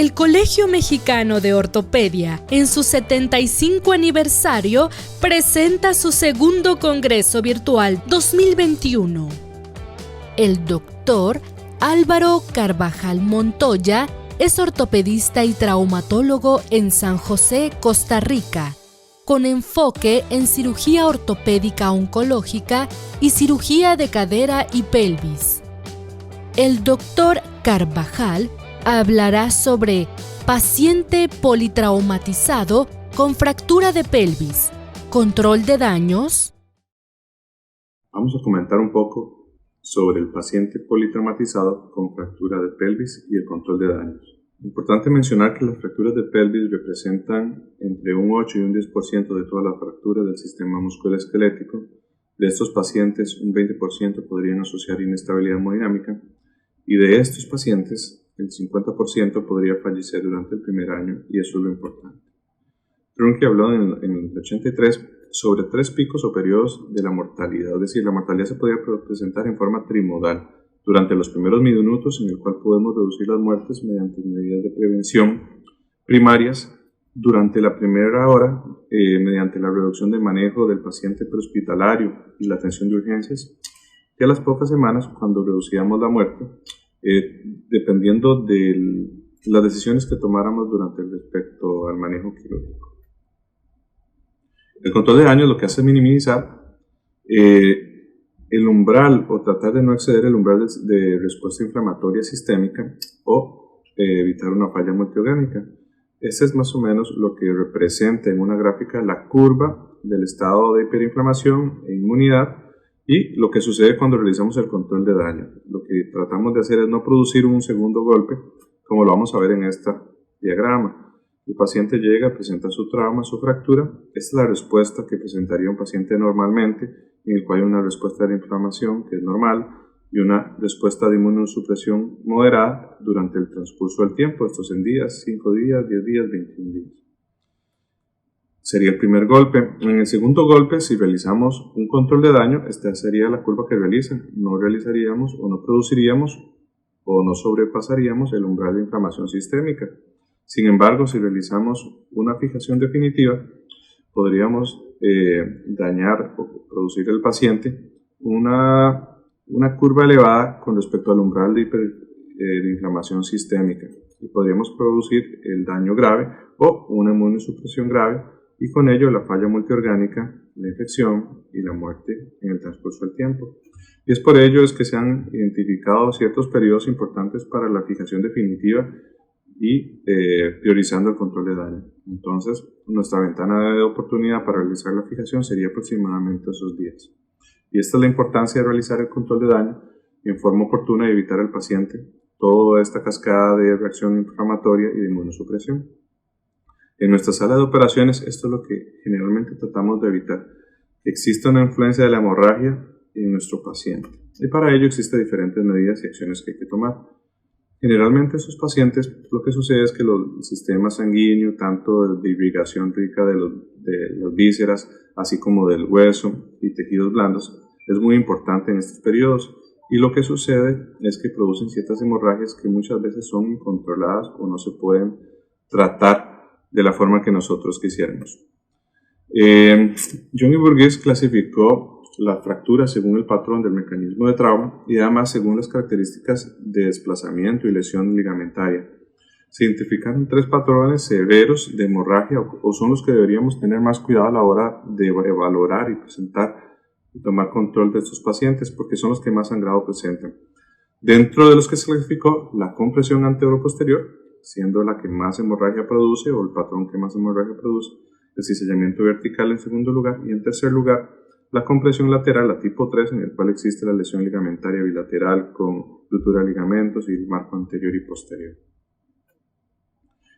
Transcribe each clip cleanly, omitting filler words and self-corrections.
el Colegio Mexicano de Ortopedia, en su 75 aniversario, presenta su segundo Congreso Virtual 2021. El doctor Álvaro Carvajal Montoya es ortopedista y traumatólogo en San José, Costa Rica, con enfoque en cirugía ortopédica oncológica y cirugía de cadera y pelvis. El doctor Carvajal hablará sobre paciente politraumatizado con fractura de pelvis, control de daños. Vamos a comentar un poco sobre el paciente politraumatizado con fractura de pelvis y el control de daños. Importante mencionar que las fracturas de pelvis representan entre un 8 y un 10% de todas las fracturas del sistema musculoesquelético. De estos pacientes, un 20% podrían asociar inestabilidad hemodinámica y de estos pacientes, el 50% podría fallecer durante el primer año, y eso es lo importante. Trunke habló en el 83 sobre 3 picos o periodos de la mortalidad, es decir, la mortalidad se podría presentar en forma trimodal durante los primeros minutos, en el cual podemos reducir las muertes mediante medidas de prevención primarias, durante la primera hora mediante la reducción del manejo del paciente prehospitalario y la atención de urgencias, y a las pocas semanas cuando reducíamos la muerte, dependiendo de las decisiones que tomáramos durante respecto al manejo quirúrgico. El control de daños lo que hace es minimizar el umbral o tratar de no exceder el umbral de respuesta inflamatoria sistémica o evitar una falla multiorgánica. Este es más o menos lo que representa en una gráfica la curva del estado de hiperinflamación e inmunidad y lo que sucede cuando realizamos el control de daño. Lo que tratamos de hacer es no producir un segundo golpe, como lo vamos a ver en este diagrama. El paciente llega, presenta su trauma, su fractura. Esta es la respuesta que presentaría un paciente normalmente, en el cual hay una respuesta de inflamación que es normal y una respuesta de inmunosupresión moderada durante el transcurso del tiempo, estos en días, 5 días, 10 días, 21 días. Sería el primer golpe. En el segundo golpe, si realizamos un control de daño, esta sería la curva que realiza. No realizaríamos o no produciríamos o no sobrepasaríamos el umbral de inflamación sistémica. Sin embargo, si realizamos una fijación definitiva, podríamos dañar o producir al paciente una curva elevada con respecto al umbral de inflamación sistémica y podríamos producir el daño grave o una inmunosupresión grave y con ello la falla multiorgánica, la infección y la muerte en el transcurso del tiempo. Y es por ello que se han identificado ciertos periodos importantes para la fijación definitiva y priorizando el control de daño. Entonces, nuestra ventana de oportunidad para realizar la fijación sería aproximadamente esos días. Y esta es la importancia de realizar el control de daño en forma oportuna y evitar al paciente toda esta cascada de reacción inflamatoria y de inmunosupresión. En nuestra sala de operaciones, esto es lo que generalmente tratamos de evitar, que exista una influencia de la hemorragia en nuestro paciente. Y para ello existen diferentes medidas y acciones que hay que tomar. Generalmente estos pacientes, lo que sucede es que el sistema sanguíneo, tanto de irrigación rica de las vísceras, así como del hueso y tejidos blandos, es muy importante en estos periodos. Y lo que sucede es que producen ciertas hemorragias que muchas veces son incontroladas o no se pueden tratar de la forma que nosotros quisiéramos. Jung y Burgess clasificó las fracturas según el patrón del mecanismo de trauma y además según las características de desplazamiento y lesión ligamentaria. Se identificaron 3 patrones severos de hemorragia o son los que deberíamos tener más cuidado a la hora de valorar y presentar y tomar control de estos pacientes porque son los que más sangrado presentan. Dentro de los que se clasificó, la compresión anterior-posterior, siendo la que más hemorragia produce o el patrón que más hemorragia produce, el cizallamiento vertical en segundo lugar y en tercer lugar la compresión lateral, la tipo 3, en el cual existe la lesión ligamentaria bilateral con ruptura de ligamentos y el marco anterior y posterior.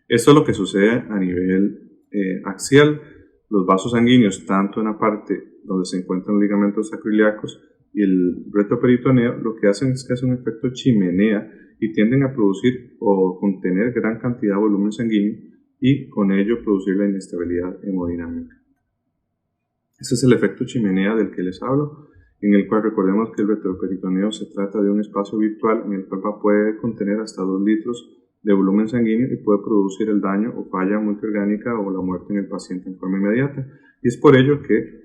Esto es lo que sucede a nivel axial. Los vasos sanguíneos, tanto en la parte donde se encuentran los ligamentos sacroiliacos y el retroperitoneo, lo que hacen es que hacen un efecto chimenea y tienden a producir o contener gran cantidad de volumen sanguíneo y con ello producir la inestabilidad hemodinámica. Ese es el efecto chimenea del que les hablo, en el cual recordemos que el retroperitoneo se trata de un espacio virtual en el cual puede contener hasta 2 litros de volumen sanguíneo y puede producir el daño o falla multiorgánica o la muerte en el paciente en forma inmediata. Y es por ello que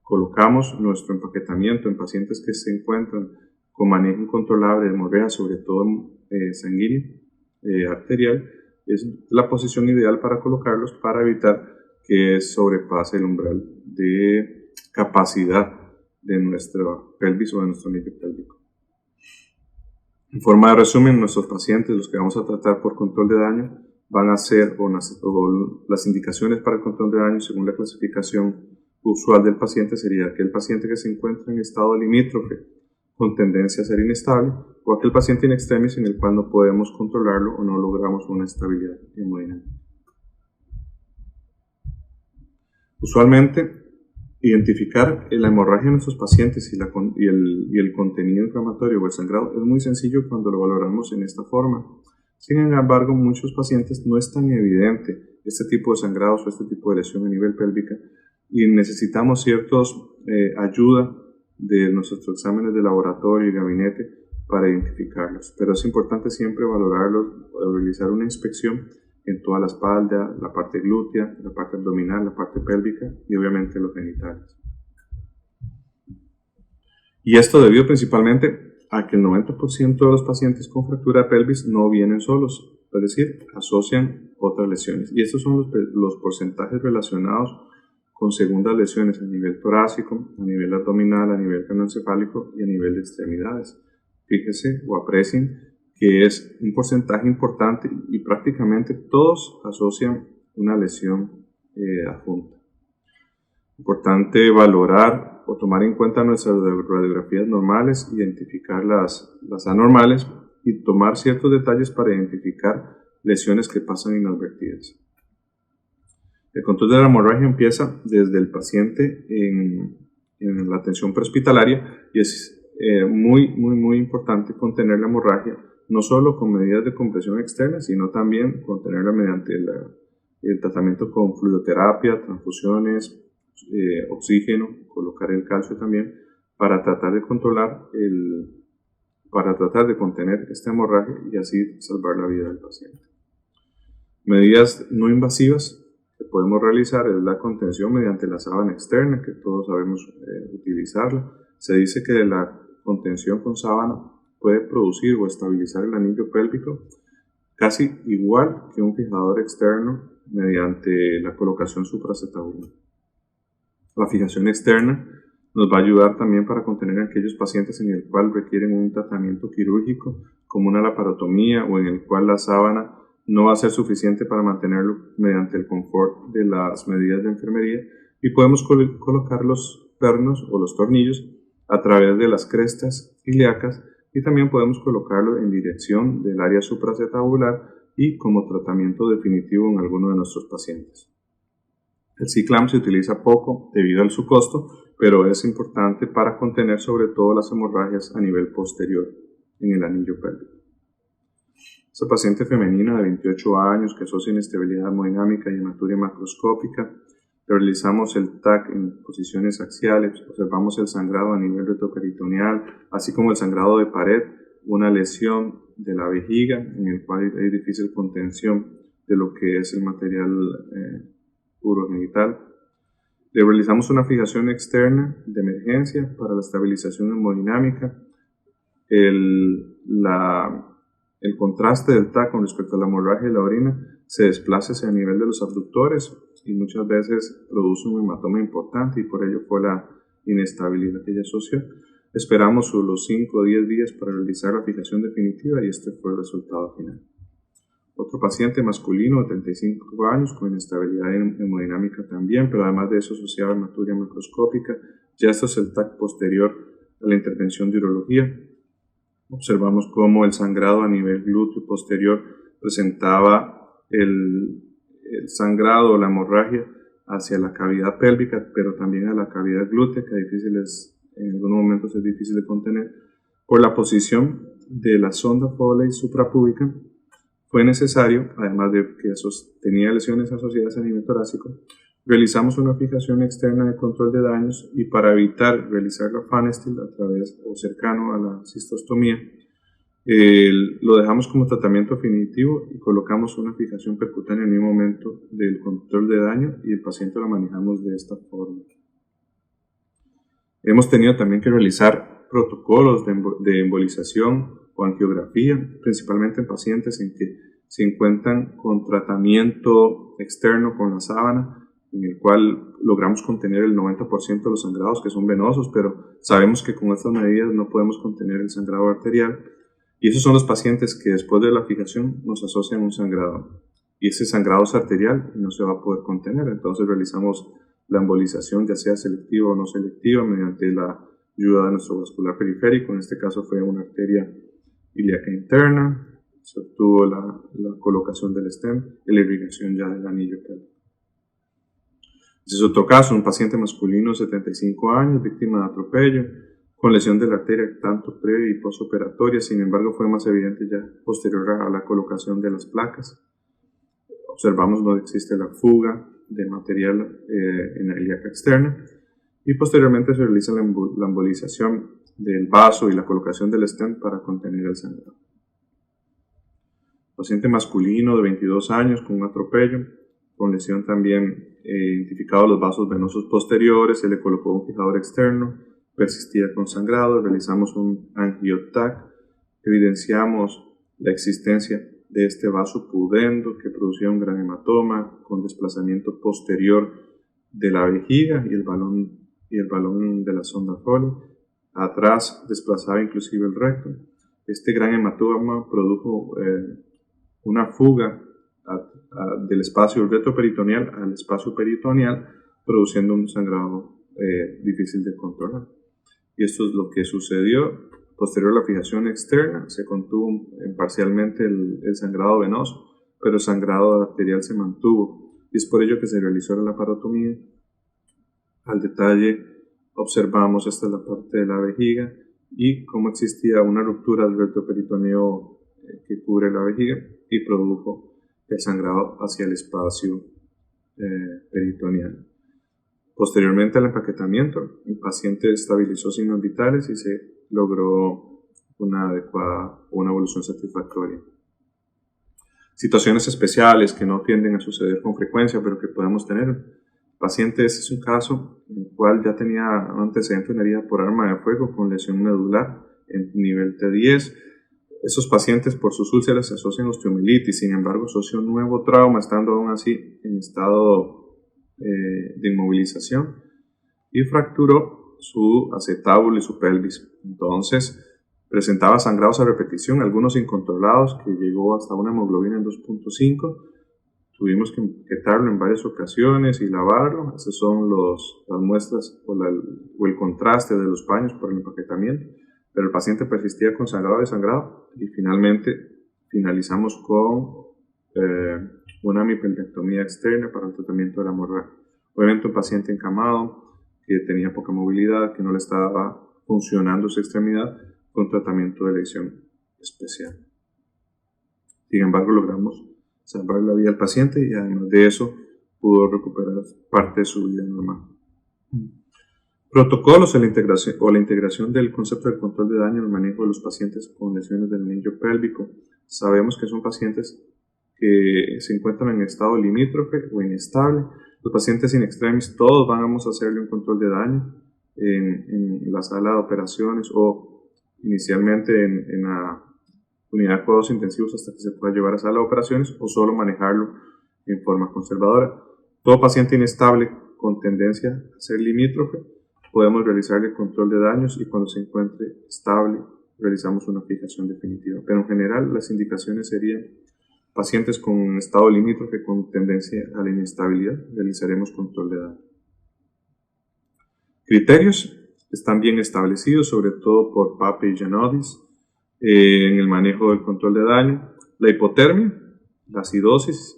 colocamos nuestro empaquetamiento en pacientes que se encuentran con manejo incontrolable de hemorragia, sobre todo sanguíneo, arterial. Es la posición ideal para colocarlos para evitar que sobrepase el umbral de capacidad de nuestra pelvis o de nuestro anillo pélvico. En forma de resumen, nuestros pacientes, los que vamos a tratar por control de daño, van a ser las indicaciones para el control de daño según la clasificación usual del paciente sería aquel paciente que se encuentra en estado limítrofe con tendencia a ser inestable o aquel paciente in extremis en el cual no podemos controlarlo o no logramos una estabilidad hemodinámica. Usualmente, identificar la hemorragia de nuestros pacientes y el contenido inflamatorio o el sangrado es muy sencillo cuando lo valoramos en esta forma. Sin embargo, en muchos pacientes no es tan evidente este tipo de sangrados o este tipo de lesión a nivel pélvica y necesitamos ciertos ayuda de nuestros exámenes de laboratorio y gabinete para identificarlos. Pero es importante siempre valorarlos, realizar una inspección en toda la espalda, la parte glútea, la parte abdominal, la parte pélvica y obviamente los genitales. Y esto debido principalmente a que el 90% de los pacientes con fractura de pelvis no vienen solos, es decir, asocian otras lesiones. Y estos son los porcentajes relacionados con segundas lesiones a nivel torácico, a nivel abdominal, a nivel craneoencefálico y a nivel de extremidades. Fíjese o aprecien que es un porcentaje importante y prácticamente todos asocian una lesión adjunta. Importante valorar o tomar en cuenta nuestras radiografías normales, identificar las anormales y tomar ciertos detalles para identificar lesiones que pasan inadvertidas. El control de la hemorragia empieza desde el paciente en la atención prehospitalaria y es muy importante contener la hemorragia no solo con medidas de compresión externa, sino también contenerla mediante el tratamiento con fluidoterapia, transfusiones, oxígeno, colocar el calcio también, para tratar de contener esta hemorragia y así salvar la vida del paciente. Medidas no invasivas que podemos realizar es la contención mediante la sábana externa, que todos sabemos utilizarla. Se dice que la contención con sábana puede producir o estabilizar el anillo pélvico casi igual que un fijador externo mediante la colocación supracetabular. La fijación externa nos va a ayudar también para contener a aquellos pacientes en el cual requieren un tratamiento quirúrgico como una laparotomía o en el cual la sábana no va a ser suficiente para mantenerlo mediante el confort de las medidas de enfermería y podemos colocar los pernos o los tornillos a través de las crestas ilíacas y también podemos colocarlo en dirección del área supracetabular y como tratamiento definitivo en alguno de nuestros pacientes. El C-clamp se utiliza poco debido a su costo, pero es importante para contener sobre todo las hemorragias a nivel posterior en el anillo pélvico. Esta paciente femenina de 28 años que asocia inestabilidad hemodinámica y hematuria macroscópica, realizamos el TAC en posiciones axiales, observamos el sangrado a nivel retroperitoneal, así como el sangrado de pared, una lesión de la vejiga en el cual hay difícil contención de lo que es el material urogenital. Le realizamos una fijación externa de emergencia para la estabilización hemodinámica. El contraste del TAC con respecto a la hemorragia y la orina se desplaza hacia el nivel de los abductores y muchas veces produce un hematoma importante y por ello fue la inestabilidad que ella asoció. Esperamos los 5 o 10 días para realizar la fijación definitiva y este fue el resultado final. Otro paciente masculino de 35 años con inestabilidad hemodinámica también, pero además de eso asociado a hematuria macroscópica. Ya esto es el TAC posterior a la intervención de urología. Observamos cómo el sangrado a nivel glúteo posterior presentaba el sangrado o la hemorragia hacia la cavidad pélvica, pero también a la cavidad glútea, que en algunos momentos es difícil de contener. Por la posición de la sonda Foley suprapúbica, fue necesario, además de que tenía lesiones asociadas a nivel torácico, realizamos una fijación externa de control de daños y para evitar realizar la Pfannenstiel a través o cercano a la cistostomía, Lo dejamos como tratamiento definitivo y colocamos una fijación percutánea en el mismo momento del control de daño y el paciente lo manejamos de esta forma. Hemos tenido también que realizar protocolos de embolización o angiografía, principalmente en pacientes en que se encuentran con tratamiento externo con la sábana, en el cual logramos contener el 90% de los sangrados que son venosos, pero sabemos que con estas medidas no podemos contener el sangrado arterial. Y esos son los pacientes que después de la fijación nos asocian un sangrado. Y ese sangrado es arterial y no se va a poder contener. Entonces realizamos la embolización, ya sea selectiva o no selectiva, mediante la ayuda de nuestro vascular periférico. En este caso fue una arteria ilíaca interna. Se obtuvo la colocación del stent y la irrigación ya del anillo pélvico. Este es otro caso, un paciente masculino de 75 años, víctima de atropello, con lesión de la arteria tanto previa y postoperatoria. Sin embargo, fue más evidente ya posterior a la colocación de las placas. Observamos no existe la fuga de material en la ilíaca externa y posteriormente se realiza la embolización del vaso y la colocación del stent para contener el sangrado. Paciente masculino de 22 años con un atropello, con lesión también identificado los vasos venosos posteriores, se le colocó un fijador externo, persistía con sangrado, realizamos un angiotac, evidenciamos la existencia de este vaso pudendo que producía un gran hematoma con desplazamiento posterior de la vejiga y el balón de la sonda Foley. Atrás desplazaba inclusive el recto. Este gran hematoma produjo una fuga del espacio uretroperitoneal al espacio peritoneal, produciendo un sangrado difícil de controlar. Y esto es lo que sucedió. Posterior a la fijación externa, se contuvo parcialmente el sangrado venoso, pero el sangrado arterial se mantuvo. Y es por ello que se realizó la laparotomía. Al detalle observamos, esta es la parte de la vejiga, y cómo existía una ruptura del uretroperitoneo que cubre la vejiga y produjo el sangrado hacia el espacio peritoneal. Posteriormente al empaquetamiento, el paciente estabilizó signos vitales y se logró una evolución satisfactoria. Situaciones especiales que no tienden a suceder con frecuencia, pero que podemos tener. El paciente, este es un caso en el cual ya tenía un antecedente de una herida por arma de fuego con lesión medular en nivel T10. Esos pacientes por sus úlceras se asocian a osteomielitis, sin embargo asoció un nuevo trauma, estando aún así en estado de inmovilización, y fracturó su acetábulo y su pelvis. Entonces presentaba sangrados a repetición, algunos incontrolados, que llegó hasta una hemoglobina en 2.5. Tuvimos que etiquetarlo en varias ocasiones y lavarlo. Esas son las muestras o el contraste de los paños por el empaquetamiento, pero el paciente persistía con sangrado y finalmente finalizamos con una mipelvectomía externa para el tratamiento de la hemorragia. Obviamente un paciente encamado que tenía poca movilidad, que no le estaba funcionando su extremidad, con tratamiento de elección especial. Sin embargo, logramos salvar la vida al paciente y además de eso pudo recuperar parte de su vida normal. Protocolos o la integración del concepto de control de daño en el manejo de los pacientes con lesiones del anillo pélvico. Sabemos que son pacientes que se encuentran en estado limítrofe o inestable. Los pacientes in extremis, todos vamos a hacerle un control de daño en la sala de operaciones o inicialmente en la unidad de cuidados intensivos hasta que se pueda llevar a sala de operaciones, o solo manejarlo en forma conservadora. Todo paciente inestable con tendencia a ser limítrofe podemos realizarle control de daños y cuando se encuentre estable realizamos una fijación definitiva. Pero en general las indicaciones serían pacientes con estado limítrofe con tendencia a la inestabilidad, realizaremos control de daño. Criterios están bien establecidos, sobre todo por Pape y Giannotis, en el manejo del control de daño. La hipotermia, la acidosis,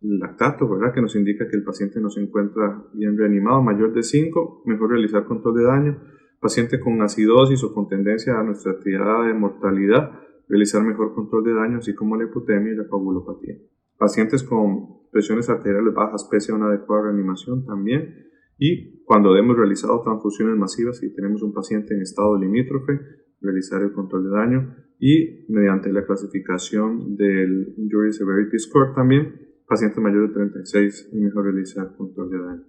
el lactato, ¿verdad?, que nos indica que el paciente no se encuentra bien reanimado, mayor de 5, mejor realizar control de daño. Paciente con acidosis o con tendencia a nuestra triada de mortalidad, realizar mejor control de daño, así como la hipotemia y la coagulopatía. Pacientes con presiones arteriales bajas pese a una adecuada reanimación también. Y cuando hemos realizado transfusiones masivas y tenemos un paciente en estado limítrofe, realizar el control de daño y mediante la clasificación del Injury Severity Score también, pacientes mayores de 36 es mejor realizar control de daño.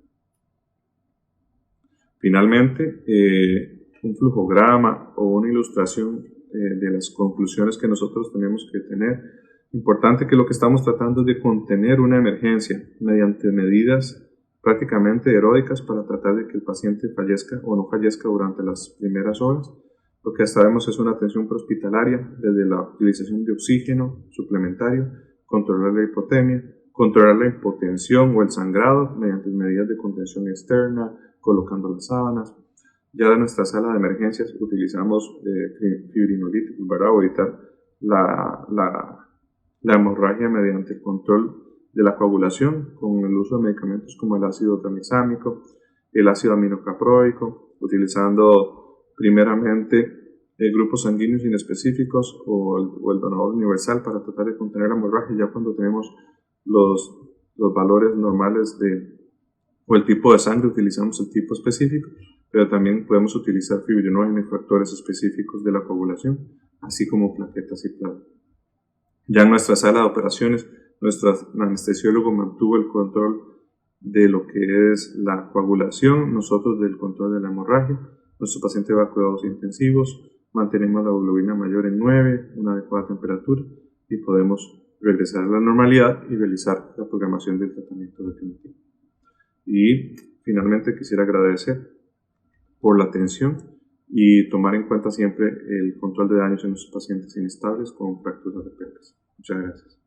Finalmente, un flujograma o una ilustración de las conclusiones que nosotros tenemos que tener. Importante que lo que estamos tratando es de contener una emergencia mediante medidas prácticamente heroicas para tratar de que el paciente fallezca o no fallezca durante las primeras horas. Lo que sabemos es una atención prehospitalaria desde la utilización de oxígeno suplementario, controlar la hipotemia, controlar la hipotensión o el sangrado mediante medidas de contención externa, colocando las sábanas. Ya de nuestra sala de emergencias utilizamos fibrinolíticos para evitar la hemorragia mediante el control de la coagulación con el uso de medicamentos como el ácido tranexámico, el ácido aminocaproico, utilizando primeramente grupos sanguíneos inespecíficos o el donador universal para tratar de contener la hemorragia. Ya cuando tenemos los valores normales o el tipo de sangre, utilizamos el tipo específico, pero también podemos utilizar fibrinógeno y factores específicos de la coagulación, así como plaquetas y plasma. Ya en nuestra sala de operaciones, nuestro anestesiólogo mantuvo el control de lo que es la coagulación, nosotros del control de la hemorragia. Nuestro paciente va a cuidados intensivos, mantenemos la hemoglobina mayor en 9, una adecuada temperatura y podemos regresar a la normalidad y realizar la programación del tratamiento definitivo. Y finalmente quisiera agradecer por la atención y tomar en cuenta siempre el control de daños en los pacientes inestables con fracturas de pelvis. Muchas gracias.